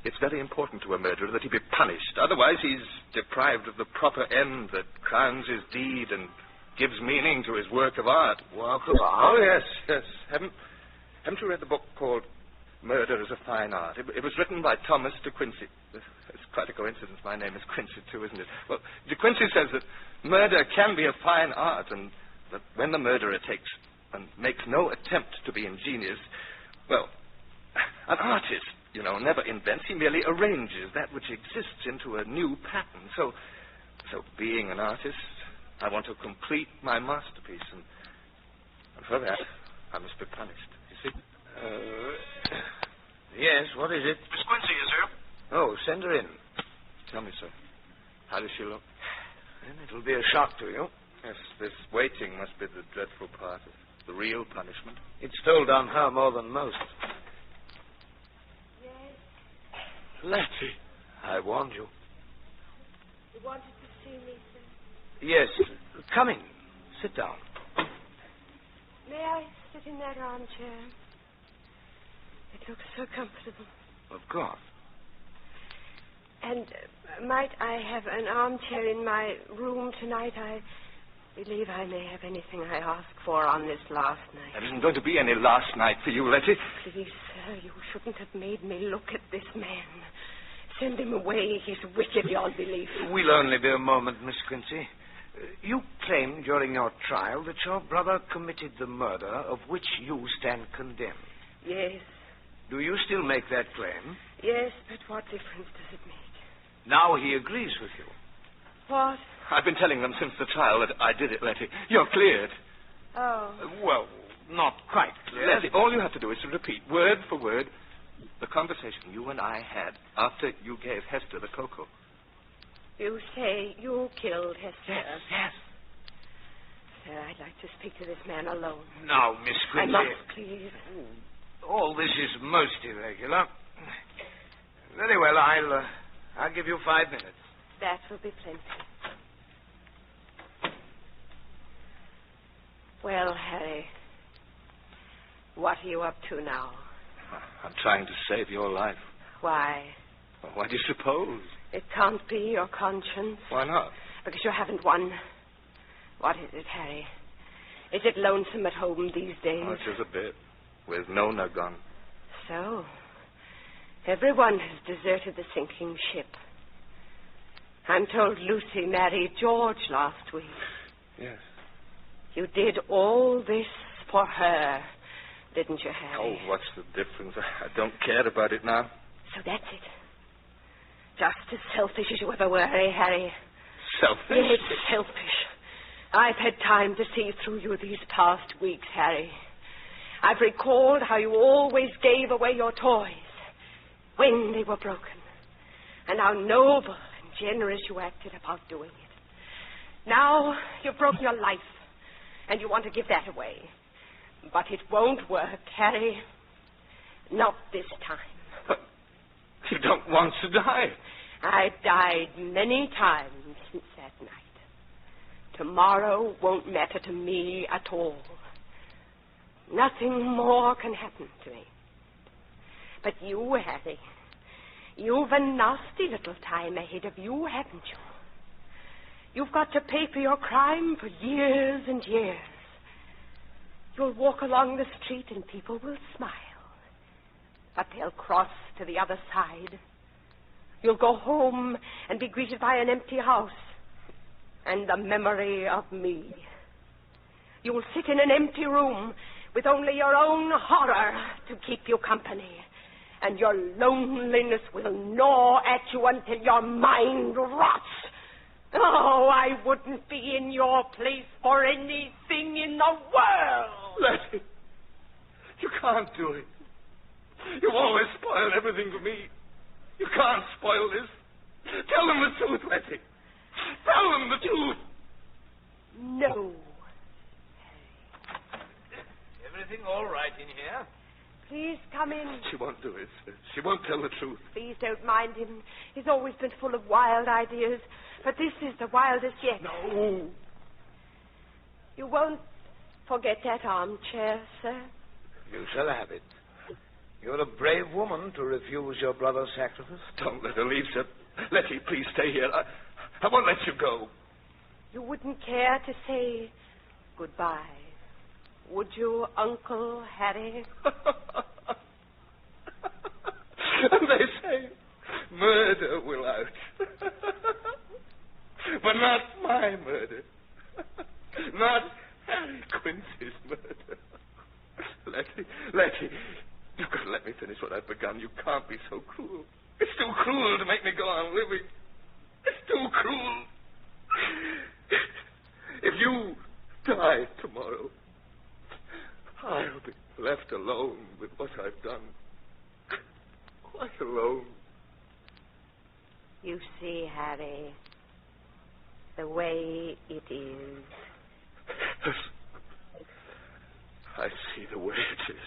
it's very important to a murderer that he be punished. Otherwise, he's deprived of the proper end that crowns his deed and gives meaning to his work of art. Work of art? Oh, yes. Haven't you read the book called Murder as a Fine Art? It was written by Thomas de Quincey. It's quite a coincidence. My name is Quincy, too, isn't it? Well, de Quincey says that murder can be a fine art, and that when the murderer takes and makes no attempt to be ingenious, well, an artist, never invents. He merely arranges that which exists into a new pattern. So being an artist, I want to complete my masterpiece, and for that, I must be punished. You see? Yes, what is it? Miss Quincy is here. Oh, send her in. Tell me, sir, how does she look? Then it'll be a shock to you. Yes, this waiting must be the dreadful part of the real punishment. It's told on her more than most. Yes? Letty, I warned you. You wanted to see me, sir? Yes, come in. Sit down. May I sit in that armchair? It looks so comfortable. Of course. And might I have an armchair in my room tonight? I believe I may have anything I ask for on this last night. There isn't going to be any last night for you, Letty. Please, sir, you shouldn't have made me look at this man. Send him away. He's wicked beyond belief. We'll only be a moment, Miss Quincy. You claim during your trial that your brother committed the murder of which you stand condemned. Yes. Do you still make that claim? Yes, but what difference does it make? Now he agrees with you. What? I've been telling them since the trial that I did it, Letty. You're cleared. Oh. Well, not quite clear. Letty, all you have to do is to repeat, word for word, the conversation you and I had after you gave Hester the cocoa. You say you killed Hester? Yes. Sir, I'd like to speak to this man alone. Now, Miss Quincy... I must, please. All this is most irregular. Very well, I'll give you 5 minutes. That will be plenty. Well, Harry, what are you up to now? I'm trying to save your life. Why? Well, why do you suppose? It can't be your conscience. Why not? Because you haven't one. What is it, Harry? Is it lonesome at home these days? Oh, just a bit. With Nona gone. So, everyone has deserted the sinking ship. I'm told Lucy married George last week. Yes. You did all this for her, didn't you, Harry? Oh, what's the difference? I don't care about it now. So that's it. Just as selfish as you ever were, Harry? Selfish? Yes, selfish. I've had time to see through you these past weeks, Harry. I've recalled how you always gave away your toys when they were broken, and how noble and generous you acted about doing it. Now you've broken your life, and you want to give that away. But it won't work, Harry. Not this time. But you don't want to die. I've died many times since that night. Tomorrow won't matter to me at all. Nothing more can happen to me. But you, Harry, you've a nasty little time ahead of you, haven't you? You've got to pay for your crime for years and years. You'll walk along the street and people will smile. But they'll cross to the other side. You'll go home and be greeted by an empty house and the memory of me. You'll sit in an empty room with only your own horror to keep you company. And your loneliness will gnaw at you until your mind rots. Oh, I wouldn't be in your place for anything in the world. Letty, you can't do it. You always spoil everything for me. You can't spoil this. Tell them the truth, Letty. Tell them the truth. No. Everything all right in here? Please come in. She won't do it. She won't tell the truth. Please don't mind him. He's always been full of wild ideas. But this is the wildest yet. No. You won't forget that armchair, sir? You shall have it. You're a brave woman to refuse your brother's sacrifice. Don't let her leave, sir. Letty, please stay here. I won't let you go. You wouldn't care to say goodbye, would you, Uncle Harry? And they say murder will out. But not my murder. Not Harry Quincy's murder. Letty, you've got to let me finish what I've begun. You can't be so cruel. It's too cruel to make me go on living. It's too cruel. If you die tomorrow, I'll be left alone with what I've done. Quite alone. You see, Harry, the way it is. I see the way it is.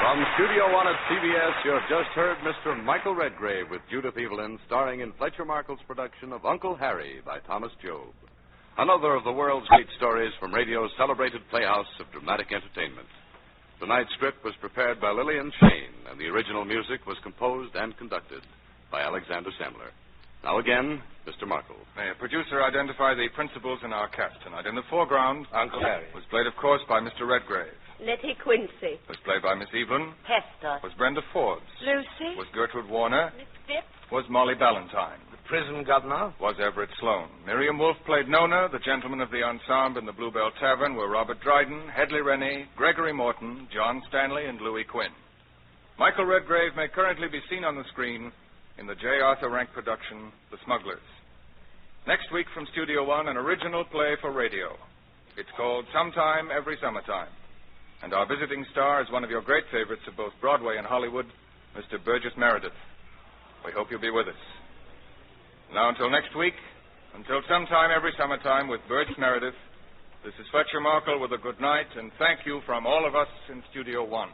From Studio One at CBS, you have just heard Mr. Michael Redgrave with Judith Evelyn, starring in Fletcher Markle's production of Uncle Harry by Thomas Job. Another of the world's great stories from radio's celebrated playhouse of dramatic entertainment. Tonight's script was prepared by Lillian Shane, and the original music was composed and conducted by Alexander Semler. Now again, Mr. Markle. May a producer identify the principals in our cast tonight? In the foreground, Uncle Harry was played, of course, by Mr. Redgrave. Letty Quincy. Was played by Miss Evelyn. Hester. Was Brenda Forbes. Lucy. Was Gertrude Warner. Miss Phipps. Was Molly Ballantyne. The prison governor was Everett Sloane. Miriam Wolfe played Nona. The gentlemen of the ensemble in the Bluebell Tavern were Robert Dryden, Hedley Rennie, Gregory Morton, John Stanley, and Louis Quinn. Michael Redgrave may currently be seen on the screen in the J. Arthur Rank production, The Smugglers. Next week from Studio One, an original play for radio. It's called Sometime Every Summertime. And our visiting star is one of your great favorites of both Broadway and Hollywood, Mr. Burgess Meredith. We hope you'll be with us. Now, until next week, until Sometime Every Summertime with Burgess Meredith, this is Fletcher Markle with a good night, and thank you from all of us in Studio One.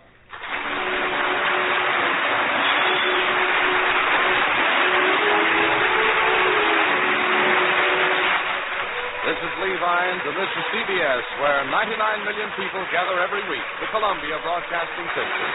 This is Lee Vines, and this is CBS, where 99 million people gather every week, the Columbia Broadcasting System.